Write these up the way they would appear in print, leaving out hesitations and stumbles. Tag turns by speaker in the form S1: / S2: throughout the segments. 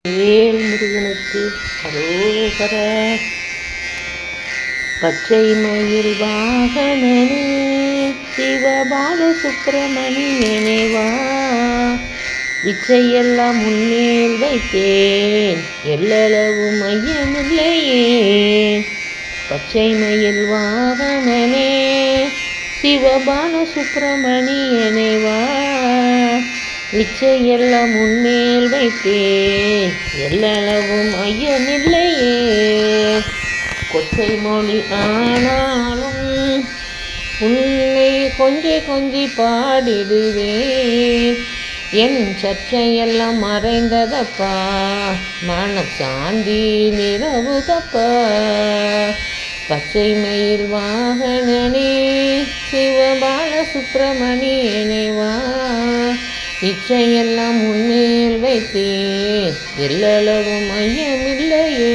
S1: வேல் முருகனுக்கு அரோகரா. பச்சை மயில் வாகனனே சிவபால சுப்பிரமணியனே வா. விச்சையெல்லாம் முன்னேல் வைத்தேன் எல்லளவு மையமில்லையே. பச்சை மயில் வாகனனே சிவபால சுப்பிரமணியனே வா. விச்சையெல்லாம் முன்மேல் வைத்தேன் எல்லளவும் ஐயமில்லையே. கொச்சை மொழி ஆனாலும் உன்னை கொஞ்சி கொஞ்சி பாடிடுவேன். என் சர்ச்சையெல்லாம் மறைந்ததப்பா, மனசாந்தி நிலவுதப்பா. பச்சை மயில் வாகனனே சிவபால சுப்பிரமணியனே வா. இச்சையெல்லாம் முன்னேல் வைத்தேன் எல்லளவும் மையமில்லையே.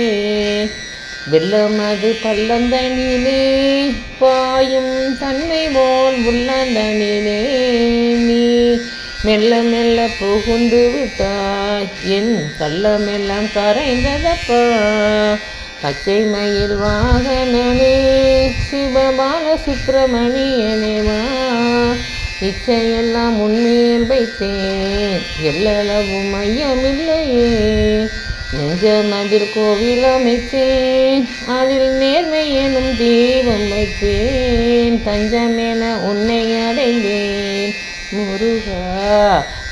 S1: வெள்ளமது பள்ளந்தனிலே பாயும் தன்மை போல் உள்ளந்தனிலே நீ மெல்ல மெல்ல புகுந்து விட்டாய். என் கள்ளமெல்லாம் கரைந்ததப்பா. பச்சை மயில் வாகனனே சிவபால சுப்பிரமணியனே வா. இச்சையெல்லாம் முன்மேல் வைத்தேன் எல்லளவும் மையமில்லையே. நெஞ்சமதில் கோவில் அமைத்தேன், அதில் நேர்மை எனும் தீபம் வைத்தேன். தஞ்சமென உன்னை அடைந்தேன் முருகா,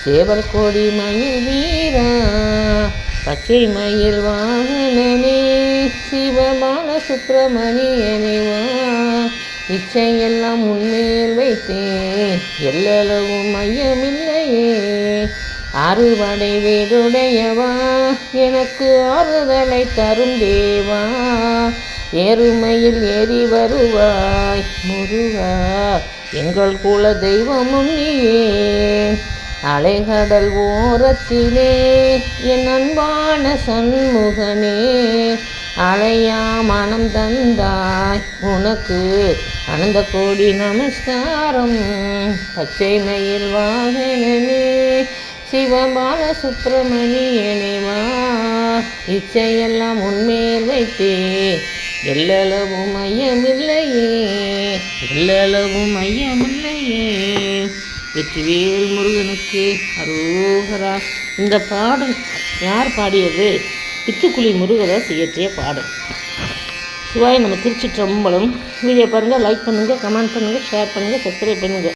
S1: சேவல் கொடி மயில் வீரா. பச்சை மயில் வாகனனே சிவபால சுப்பிரமணியனே வா. இச்சையெல்லாம் முன்மேல் வைத்தேன் எல்லளவும் மையமில்லையே. அறுவடை வேடுடையவா, எனக்கு ஆறுதலை தரும் தேவா. எருமையில் ஏறி வருவாய் முருகா, எங்கள் குல தெய்வமும் நீயே. அலைகடல் ஓரத்திலே என் அன்பான சண்முகனே, அலையா மனம் தந்தாய் உனக்கு அனந்த கோடி நமஸ்காரம். பச்சை மயில் வாகனனே சிவபால சுப்பிரமணியனே வா. இச்சையெல்லாம் உன்மேல் வைத்தேன் எல்லளவும் மையமில்லையே, எல்லளவும் மையமில்லையே. வெற்றிவேல் முருகனுக்கு அரோகரா. இந்த பாடல் யார் பாடியது? பித்துக்குளி முருகதாஸ் இயற்றிய பாடல். சிவாய நம்ம திருச்சிற்றம்பலம். வீடியோ பாருங்கள், லைக் பண்ணுங்கள், கமெண்ட் பண்ணுங்கள், ஷேர் பண்ணுங்கள், சப்ஸ்கிரைப் பண்ணுங்கள்.